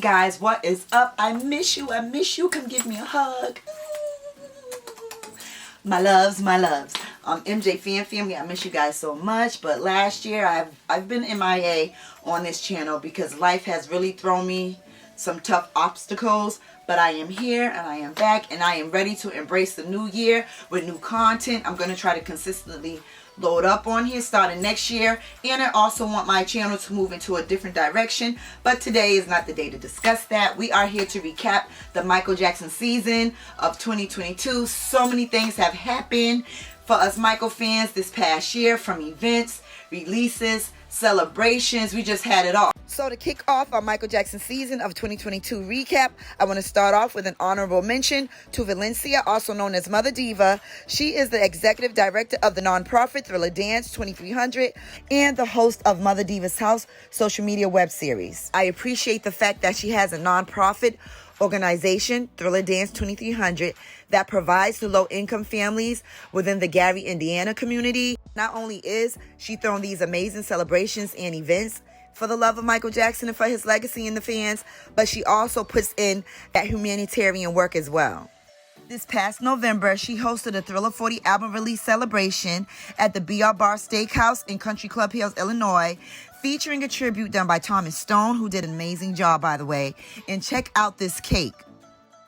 guys, what is up? I miss you. I miss you. Come give me a hug. My loves, my loves. MJ Fan Family, I miss you guys so much. But last year, I've been MIA on this channel because life has really thrown me some tough obstacles. But I am here and I am back and I am ready to embrace the new year with new content. I'm going to try to consistently load up on here starting next year, and I also want my channel to move into a different direction, but today is not the day to discuss that. We are here to recap the Michael Jackson season of 2022. So many things have happened for us Michael fans this past year, from events, releases, celebrations. We just had it all. So to kick off our Michael Jackson season of 2022 recap, I want to start off with an honorable mention to Valencia, also known as Mother Diva. She is the executive director of the nonprofit Thriller Dance 2300 and the host of Mother Diva's House social media web series. I appreciate the fact that she has a nonprofit organization, Thriller Dance 2300, that provides to low-income families within the Gary, Indiana community. Not only is she throwing these amazing celebrations and events for the love of Michael Jackson and for his legacy and the fans, but she also puts in that humanitarian work as well. This past November, she hosted a Thriller 40 album release celebration at the BR Bar Steakhouse in Country Club Hills, Illinois, featuring a tribute done by Thomas Stone, who did an amazing job, by the way. And check out this cake.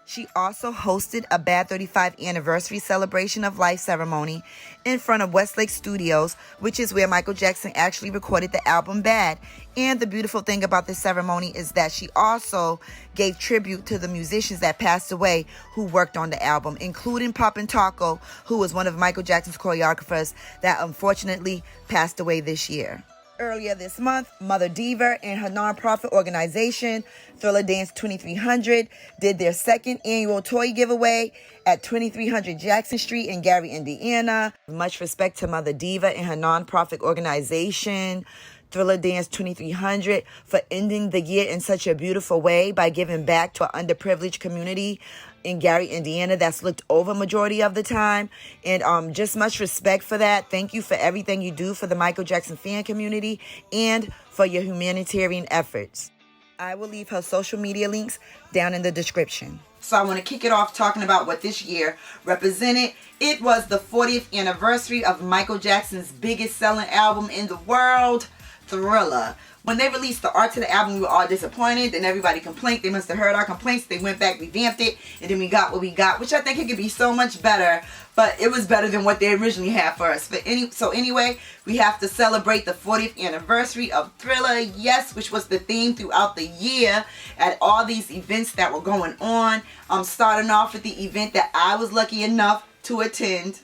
She also hosted a Bad 35 anniversary celebration of life ceremony in front of Westlake Studios, which is where Michael Jackson actually recorded the album Bad. And the beautiful thing about this ceremony is that she also gave tribute to the musicians that passed away who worked on the album, including Poppin' Taco, who was one of Michael Jackson's choreographers that unfortunately passed away this year. Earlier this month, Mother Diva and her nonprofit organization, Thriller Dance 2300, did their second annual toy giveaway at 2300 Jackson Street in Gary, Indiana. Much respect to Mother Diva and her nonprofit organization, Thriller Dance 2300, for ending the year in such a beautiful way by giving back to an underprivileged community in Gary, Indiana that's looked over majority of the time. And just much respect for that. Thank you for everything you do for the Michael Jackson fan community and for your humanitarian efforts. I will leave her social media links down in the description. So I want to kick it off talking about what this year represented. It was the 40th anniversary of Michael Jackson's biggest selling album in the world, Thriller. When they released the art to the album, we were all disappointed. Then everybody complained. They must have heard our complaints. They went back, revamped it, and then we got what we got, which I think it could be so much better. But it was better than what they originally had for us. So anyway, we have to celebrate the 40th anniversary of Thriller, yes, which was the theme throughout the year at all these events that were going on. Starting off with the event that I was lucky enough to attend,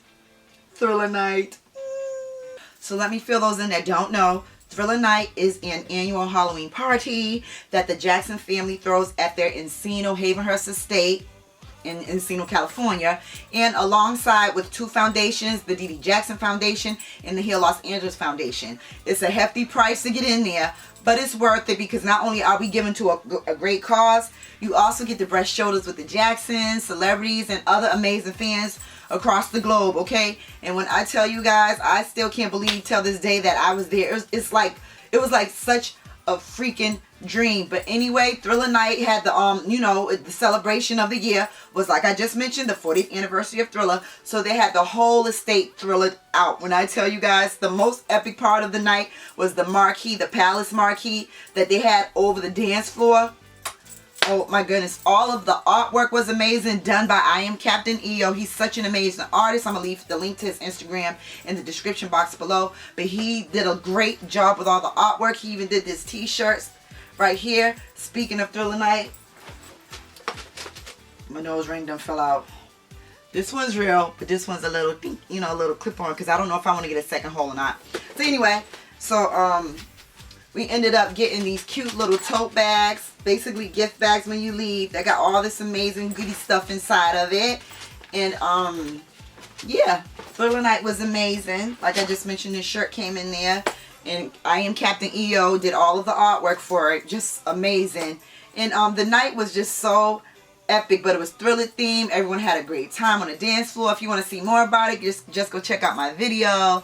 Thriller Night. So let me fill those in that don't know. Thriller Night is an annual Halloween party that the Jackson family throws at their Encino Havenhurst estate in Encino, California, and alongside with two foundations, the Dee Dee Jackson Foundation and the Heal Los Angeles Foundation. It's a hefty price to get in there, but it's worth it because not only are we giving to a great cause, you also get to brush shoulders with the Jacksons, celebrities, and other amazing fans across the globe, okay? And when I tell you guys, I still can't believe till this day that I was there. It was like such a freaking dream. But anyway, Thriller Night had the the celebration of the year was, like I just mentioned, the 40th anniversary of Thriller. So they had the whole estate thrillered out. When I tell you guys, the most epic part of the night was the marquee, the palace marquee that they had over the dance floor. Oh my goodness, all of the artwork was amazing, done by I Am Captain EO. He's such an amazing artist. I'm going to leave the link to his Instagram in the description box below. But he did a great job with all the artwork. He even did this t-shirts right here. Speaking of Thriller Night, my nose ring done fell out. This one's real, but this one's a little, a little clip-on because I don't know if I want to get a second hole or not. So anyway, we ended up getting these cute little tote bags, basically gift bags when you leave. They got all this amazing goody stuff inside of it. And yeah, Thriller Night was amazing. Like I just mentioned, this shirt came in there. And I Am Captain EO did all of the artwork for it. Just amazing. And the night was just so epic, but it was Thriller themed. Everyone had a great time on the dance floor. If you want to see more about it, just go check out my video.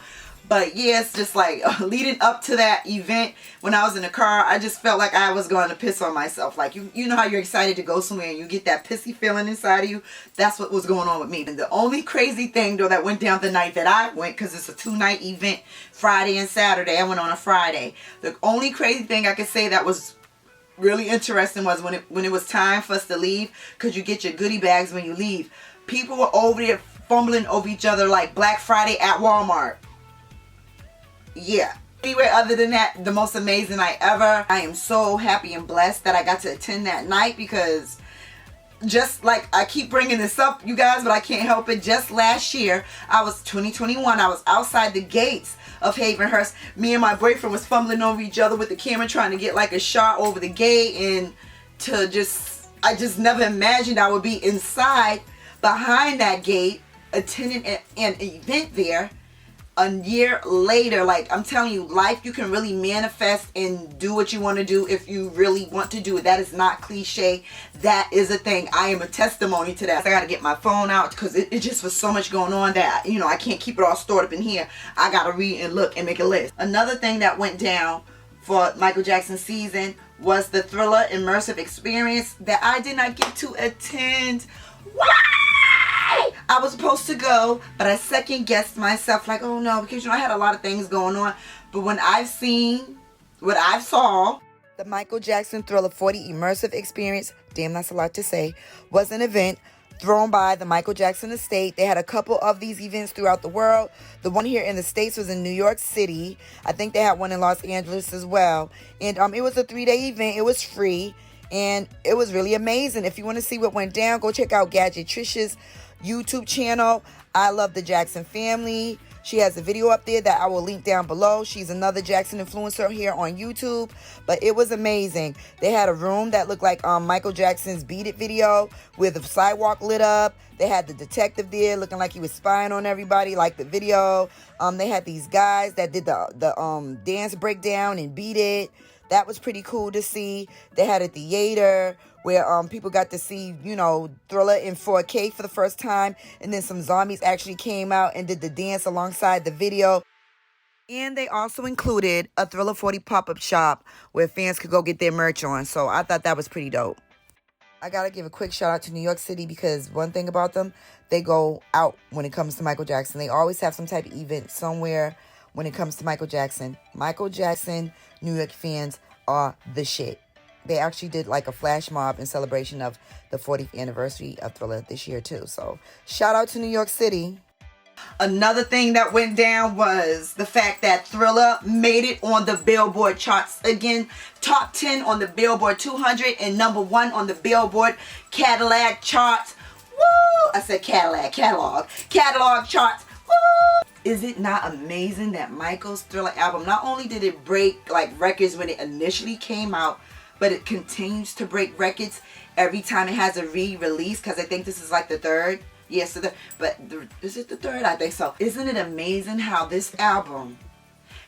But yeah, it's just like leading up to that event, when I was in the car, I just felt like I was going to piss on myself. Like, you know how you're excited to go somewhere and you get that pissy feeling inside of you? That's what was going on with me. And the only crazy thing, though, that went down the night that I went, because it's a 2-night event, Friday and Saturday. I went on a Friday. The only crazy thing I could say that was really interesting was when it was time for us to leave, because you get your goodie bags when you leave. People were over there fumbling over each other like Black Friday at Walmart. Yeah. Anyway, other than that, the most amazing night ever. I am so happy and blessed that I got to attend that night, because just like I keep bringing this up, you guys, but I can't help it. Just last year, 2021, I was outside the gates of Havenhurst. Me and my boyfriend was fumbling over each other with the camera trying to get like a shot over the gate, and I just never imagined I would be inside behind that gate attending an event there. A year later, like, I'm telling you, life, you can really manifest and do what you want to do if you really want to do it. That is not cliche. That is a thing. I am a testimony to that. I got to get my phone out, because it just was so much going on that, you know, I can't keep it all stored up in here. I got to read and look and make a list. Another thing that went down for Michael Jackson season was the Thriller immersive experience that I did not get to attend. Why? I was supposed to go, but I second guessed myself, like, oh no, because, you know, I had a lot of things going on. But when I've seen what I saw, the Michael Jackson Thriller 40 immersive experience, damn, that's a lot to say, was an event thrown by the Michael Jackson estate. They had a couple of these events throughout the world. The one here in the States was in New York City. I think they had one in Los Angeles as well. And it was a 3-day event. It was free, and it was really amazing. If you want to see what went down, go check out Gadgetricia's YouTube channel. I Love the Jackson Family. She has a video up there that I will link down below. She's another Jackson influencer here on YouTube. But it was amazing. They had a room that looked like Michael Jackson's Beat It video, with the sidewalk lit up. They had the detective there looking like he was spying on everybody, like the video. They had these guys that did the dance breakdown and Beat It. That was pretty cool to see. They had a theater where people got to see, you know, Thriller in 4K for the first time. And then some zombies actually came out and did the dance alongside the video. And they also included a Thriller 40 pop-up shop where fans could go get their merch on. So I thought that was pretty dope. I got to give a quick shout out to New York City, because one thing about them, they go out when it comes to Michael Jackson. They always have some type of event somewhere when it comes to Michael Jackson. Michael Jackson, New York fans are the shit. They actually did like a flash mob in celebration of the 40th anniversary of Thriller this year too. So shout out to New York City. Another thing that went down was the fact that Thriller made it on the Billboard charts again. Top 10 on the Billboard 200 and #1 on the Billboard Cadillac charts. Woo! I said Cadillac, catalog charts. Woo! Is it not amazing that Michael's Thriller album, not only did it break like records when it initially came out, but it continues to break records every time it has a re-release, because I think this is like the third. Yes, is it the third? I think so. Isn't it amazing how this album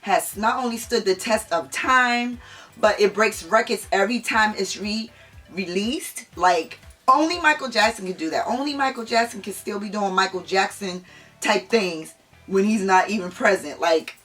has not only stood the test of time, but it breaks records every time it's re-released? Like, only Michael Jackson can do that. Only Michael Jackson can still be doing Michael Jackson type things when he's not even present. Like,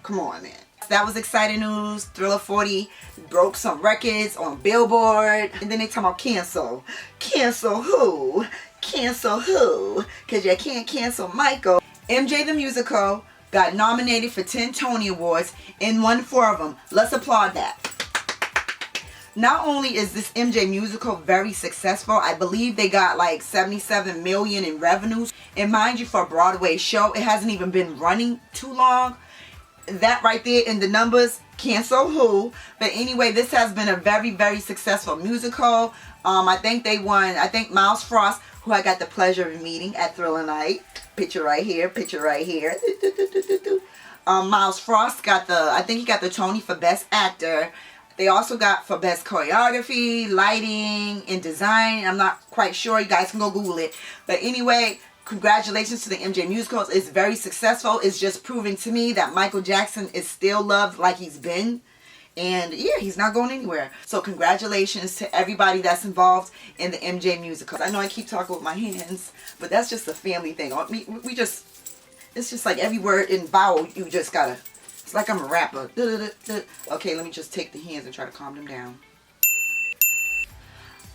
come on, man. That was exciting news. Thriller 40 broke some records on Billboard. And then they talk about cancel. Cancel who? Cancel who? Because you can't cancel Michael. MJ the Musical got nominated for 10 Tony Awards and won 4 of them. Let's applaud that. Not only is this MJ Musical very successful, I believe they got like 77 million in revenues. And mind you, for a Broadway show, it hasn't even been running too long. That right there in the numbers, cancel who. But anyway, this has been a very, very successful musical. I think they won. I think Miles Frost, who I got the pleasure of meeting at Thriller Night. Picture right here. Picture right here. Miles Frost got I think he got the Tony for Best Actor. They also got for Best Choreography, Lighting, and Design. I'm not quite sure. You guys can go Google it. But anyway, congratulations to the MJ Musicals. It's very successful. It's just proving to me that Michael Jackson is still loved like he's been. And yeah, he's not going anywhere. So congratulations to everybody that's involved in the MJ Musicals. I know I keep talking with my hands, but that's just a family thing. It's just like every word in vowel, you just gotta, it's like I'm a rapper. Okay, let me just take the hands and try to calm them down.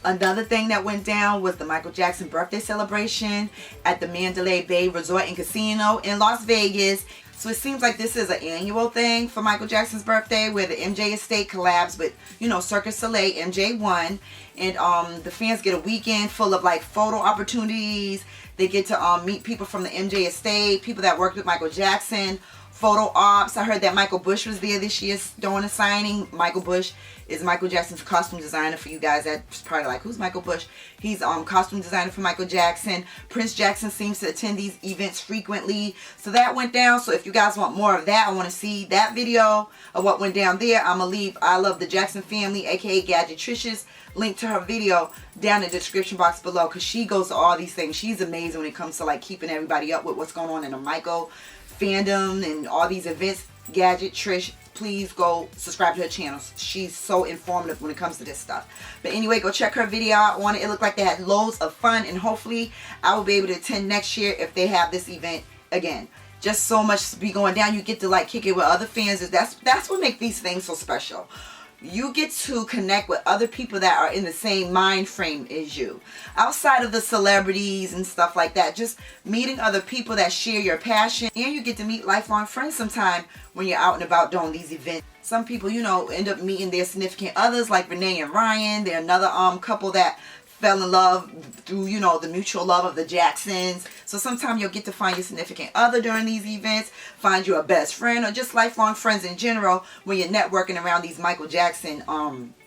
Another thing that went down was the Michael Jackson birthday celebration at the Mandalay Bay Resort and Casino in Las Vegas. So it seems like this is an annual thing for Michael Jackson's birthday, where the MJ Estate collabs with, you know, Cirque du Soleil, MJ1. And the fans get a weekend full of like photo opportunities. They get to meet people from the MJ Estate, people that worked with Michael Jackson, photo ops. I heard that Michael Bush was there this year doing a signing. Michael Bush is Michael Jackson's costume designer. For you guys that's probably like, who's Michael Bush? He's costume designer for Michael Jackson. Prince Jackson seems to attend these events frequently. So that went down. So if you guys want more of that, I want to see that video of what went down there. I'm going to leave I Love the Jackson Family, aka Gadgetricious, link to her video down in the description box below, because she goes to all these things. She's amazing when it comes to like keeping everybody up with what's going on in the Michael fandom and all these events. Gadget Trish, please go subscribe to her channel. She's so informative when it comes to this stuff. But anyway, go check her video out on it. It looked like they had loads of fun, and hopefully I will be able to attend next year if they have this event again. Just so much to be going down. You get to like kick it with other fans. That's what makes these things so special. You get to connect with other people that are in the same mind frame as you. Outside of the celebrities and stuff like that, just meeting other people that share your passion. And you get to meet lifelong friends sometime when you're out and about doing these events. Some people, you know, end up meeting their significant others, like Renee and Ryan. They're another couple that fell in love through, you know, the mutual love of the Jacksons. So sometimes you'll get to find your significant other during these events, find you a best friend, or just lifelong friends in general when you're networking around these Michael Jackson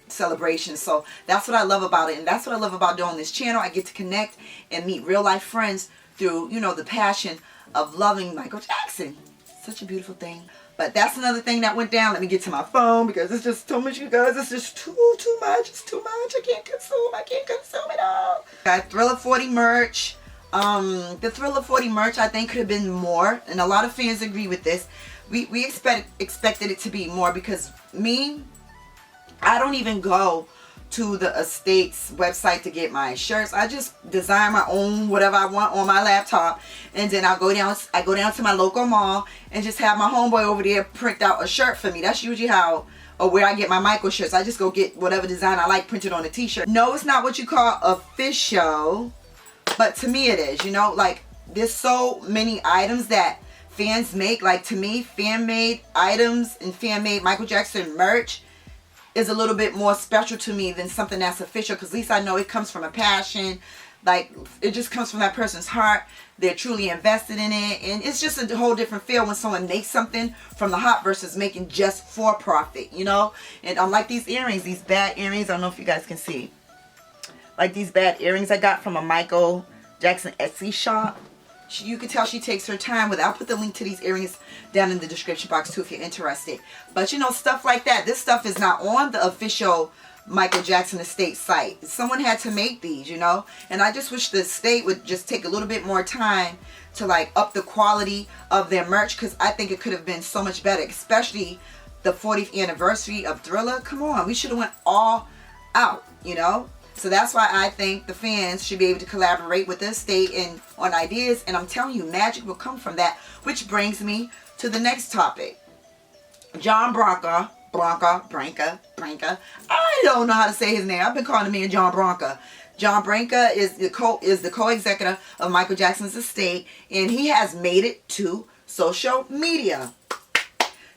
celebrations. So that's what I love about it, and that's what I love about doing this channel. I get to connect and meet real life friends through, you know, the passion of loving Michael Jackson. Such a beautiful thing. But that's another thing that went down. Let me get to my phone because it's just too much, you guys. It's just too much. It's too much. I can't consume it all. Got Thriller 40 merch. The Thriller 40 merch, I think, could have been more. And a lot of fans agree with this. We expected it to be more, because I don't even go to the estate's website to get my shirts. I just design my own whatever I want on my laptop, and then I go down to my local mall and just have my homeboy over there print out a shirt for me. That's usually how or where I get my Michael shirts. I just go get whatever design I like printed on a t-shirt. No, it's not what you call official, but to me it is. You know, like, there's so many items that fans make. Like, to me, fan-made items and fan-made Michael Jackson merch is a little bit more special to me than something that's official, because at least I know it comes from a passion. Like, it just comes from that person's heart. They're truly invested in it, and it's just a whole different feel when someone makes something from the heart versus making just for profit, you know. And like these earrings, these bad earrings, I don't know if you guys can see, like these bad earrings I got from a Michael Jackson Etsy shop. You can tell she takes her time with it. I'll put the link to these earrings down in the description box too if you're interested. But you know, stuff like that. This stuff is not on the official Michael Jackson Estate site. Someone had to make these, you know. And I just wish the estate would just take a little bit more time to like up the quality of their merch, because I think it could have been so much better, especially the 40th anniversary of Thriller. Come on, we should have went all out, you know. So that's why I think the fans should be able to collaborate with the estate and on ideas. And I'm telling you, magic will come from that. Which brings me to the next topic. John Branca. I don't know how to say his name. I've been calling him John Branca. John Branca is the co-executive of Michael Jackson's estate, and he has made it to social media.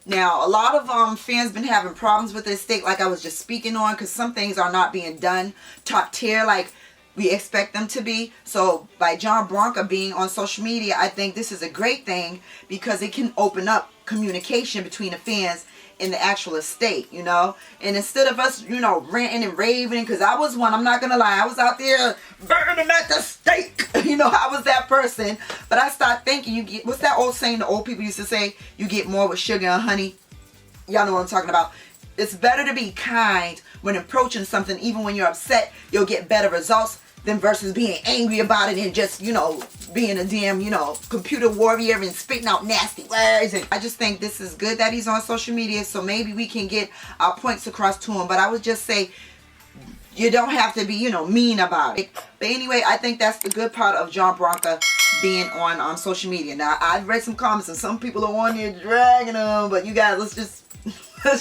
Now, a lot of fans been having problems with this estate, like I was just speaking on, because some things are not being done top tier like we expect them to be. So by John Branca being on social media, I think this is a great thing, because it can open up communication between the fans in the actual estate, you know. And instead of us, you know, ranting and raving, because I was one, I'm not gonna lie, I was out there burning at the stake. You know, I was that person. But I started thinking, you get, what's that old saying the old people used to say, you get more with sugar and honey? Y'all know what I'm talking about. It's better to be kind when approaching something. Even when you're upset, you'll get better results than versus being angry about it and just, you know, being a damn, you know, computer warrior and spitting out nasty words. And I just think this is good that he's on social media, so maybe we can get our points across to him. But I would just say, You don't have to be, you know, mean about it. But anyway, I think that's the good part of John Bronca being on social media. Now, I've read some comments and some people are on there dragging them, but you guys, let's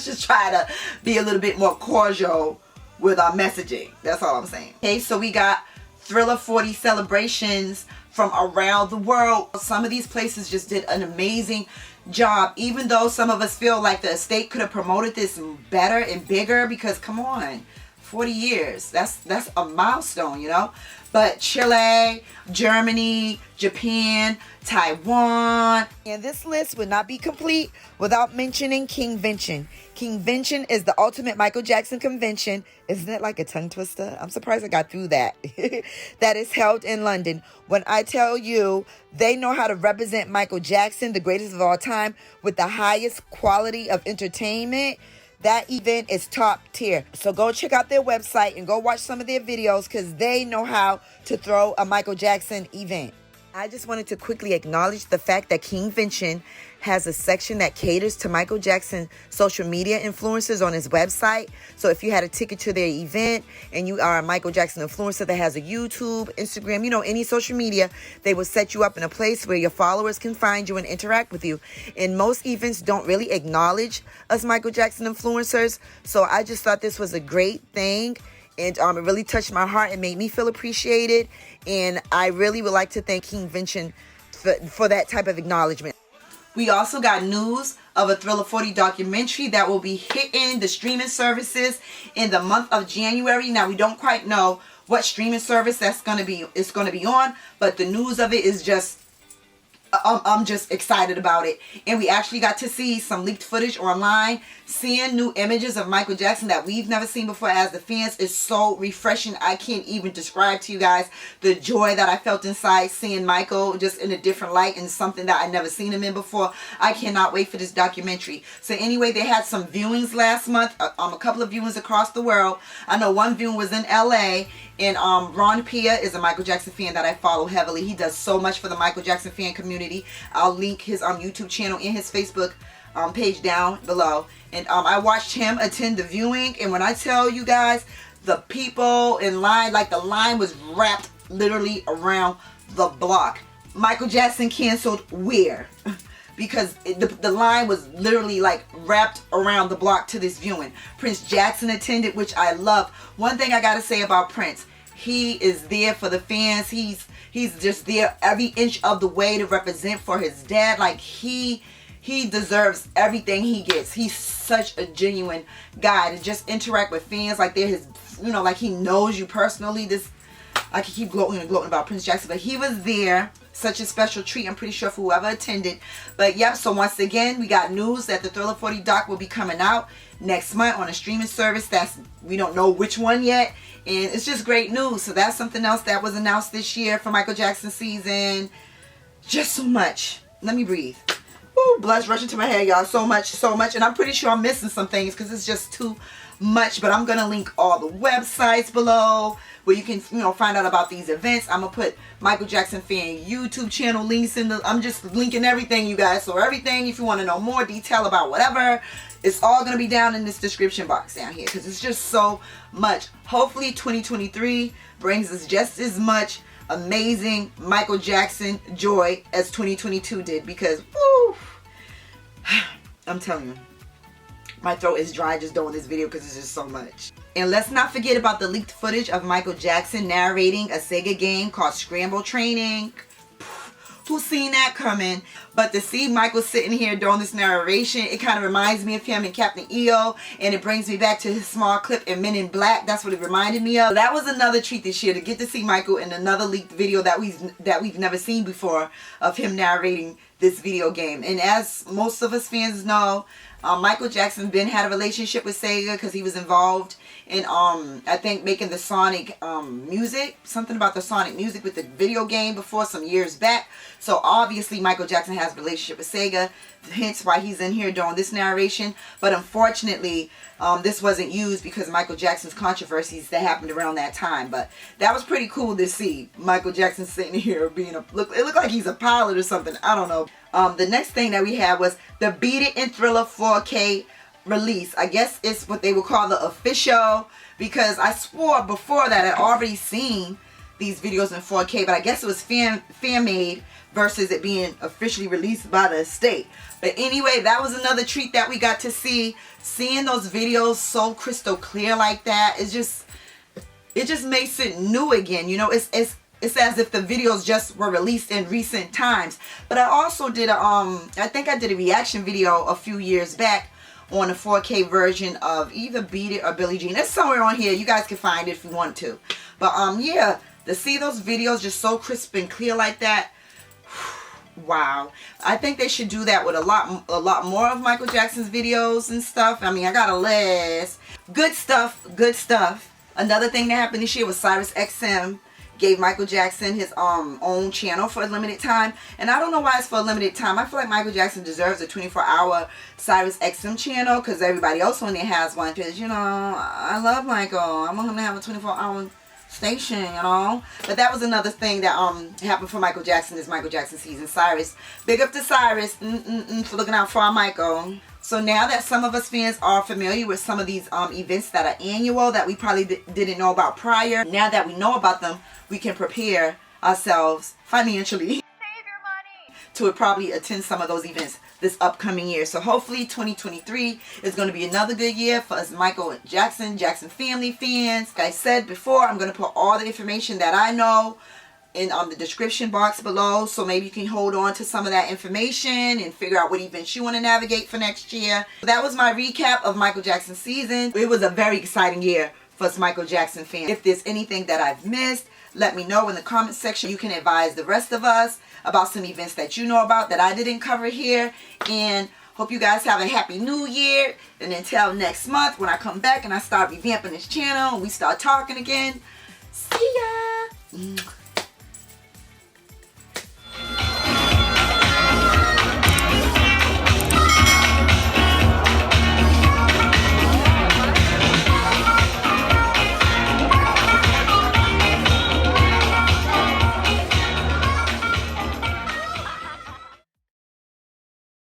just try to be a little bit more cordial with our messaging. That's all I'm saying. Okay, so we got Thriller 40 celebrations from around the world. Some of these places just did an amazing job, even though some of us feel like the estate could have promoted this better and bigger, because come on, 40 years, that's a milestone, you know. But Chile, Germany, Japan, Taiwan. And this list would not be complete without mentioning Kingvention. Kingvention is the ultimate Michael Jackson convention. Isn't it like a tongue twister? I'm surprised I got through that. That is held in London. When I tell you, they know how to represent Michael Jackson, the greatest of all time, with the highest quality of entertainment. That event is top tier. So go check out their website and go watch some of their videos, because they know how to throw a Michael Jackson event. I just wanted to quickly acknowledge the fact that Kingvention has a section that caters to Michael Jackson social media influencers on his website. So if you had a ticket to their event and you are a Michael Jackson influencer that has a YouTube, Instagram, you know, any social media, they will set you up in a place where your followers can find you and interact with you. And most events don't really acknowledge us Michael Jackson influencers. So I just thought this was a great thing. And it really touched my heart and made me feel appreciated. And I really would like to thank Kingvention for that type of acknowledgement. We also got news of a Thriller 40 documentary that will be hitting the streaming services in the month of January. Now, we don't quite know what streaming service it's going to be on, but the news of it is just, I'm just excited about it. And we actually got to see some leaked footage online. Seeing new images of Michael Jackson that we've never seen before as the fans is so refreshing. I can't even describe to you guys the joy that I felt inside seeing Michael just in a different light and something that I never seen him in before. I cannot wait for this documentary. So anyway, they had some viewings last month, a couple of viewings across the world. I know one viewing was in LA, and Ron Pia is a Michael Jackson fan that I follow heavily. He does so much for the Michael Jackson fan community. I'll link his YouTube channel and his Facebook page down below. And I watched him attend the viewing, and when I tell you guys, the people in line, like the line was wrapped literally around the block. Michael Jackson canceled where? Because the line was literally like wrapped around the block to this viewing. Prince Jackson attended, which I love. One thing I gotta say about Prince, he is there for the fans. He's just there every inch of the way to represent for his dad. Like he deserves everything he gets. He's such a genuine guy to just interact with fans like they're his, you know, like he knows you personally. I can keep gloating and gloating about Prince Jackson, but he was there. Such a special treat, I'm pretty sure, for whoever attended. But yep, so once again, we got news that the Thriller 40 doc will be coming out next month on a streaming service. We don't know which one yet, and it's just great news. So that's something else that was announced this year for Michael Jackson season. Just so much. Let me breathe. Woo, blood's rushing to my head, y'all. So much. And I'm pretty sure I'm missing some things because it's just too much. But I'm going to link all the websites below where you can, you know, find out about these events. I'm going to put Michael Jackson fan YouTube channel links in I'm just linking everything, you guys. So everything, if you want to know more detail about whatever, it's all going to be down in this description box down here because it's just so much. Hopefully 2023 brings us just as much amazing Michael Jackson joy as 2022 did, because woo, I'm telling you, my throat is dry just doing this video because it's just so much. And let's not forget about the leaked footage of Michael Jackson narrating a Sega game called Scramble Training. Who's seen that coming? But to see Michael sitting here doing this narration, it kind of reminds me of him in Captain EO, and it brings me back to his small clip in Men in Black. That's what it reminded me of. That was another treat this year, to get to see Michael in another leaked video that we've never seen before of him narrating this video game. And as most of us fans know, Michael Jackson had a relationship with Sega because he was involved in I think making the Sonic music, something about the Sonic music with the video game before, some years back. So obviously Michael Jackson has a relationship with Sega, hence why he's in here doing this narration. But unfortunately this wasn't used because of Michael Jackson's controversies that happened around that time. But that was pretty cool to see Michael Jackson sitting here being it looked like he's a pilot or something, I don't know. The next thing that we had was the Beat It in Thriller 4K release. I guess it's what they would call the official because I swore before that I'd already seen these videos in 4K, but I guess it was fan made versus it being officially released by the estate. But anyway, that was another treat that we got to see. Seeing those videos so crystal clear like that, it just makes it new again. You know, it's as if the videos just were released in recent times. But I also did I think I did a reaction video a few years back on a 4K version of either Beat It or Billie Jean. It's somewhere on here. You guys can find it if you want to. But yeah, to see those videos just so crisp and clear like that, wow. I think they should do that with a lot more of Michael Jackson's videos and stuff. I mean, I got a list. Good stuff, good stuff. Another thing that happened this year was SiriusXM gave Michael Jackson his own channel for a limited time. And I don't know why it's for a limited time. I feel like Michael Jackson deserves a 24-hour SiriusXM channel because everybody else on there has one. Because, you know, I love Michael. I want him to have a 24-hour station, you know. But that was another thing that happened for Michael Jackson this Michael Jackson season. Cyrus, big up to Cyrus for looking out for our Michael. So now that some of us fans are familiar with some of these events that are annual that we probably didn't know about prior, now that we know about them, we can prepare ourselves financially to probably attend some of those events this upcoming year. So hopefully 2023 is going to be another good year for us Michael Jackson family fans. Like I said before, I'm going to put all the information that I know in the description box below, so maybe you can hold on to some of that information and figure out what events you want to navigate for next year. That was my recap of Michael Jackson season. It was a very exciting year for us Michael Jackson fans. If there's anything that I've missed, let me know in the comment section. You can advise the rest of us about some events that you know about that I didn't cover here. And hope you guys have a happy new year. And until next month when I come back and I start revamping this channel and we start talking again. See ya!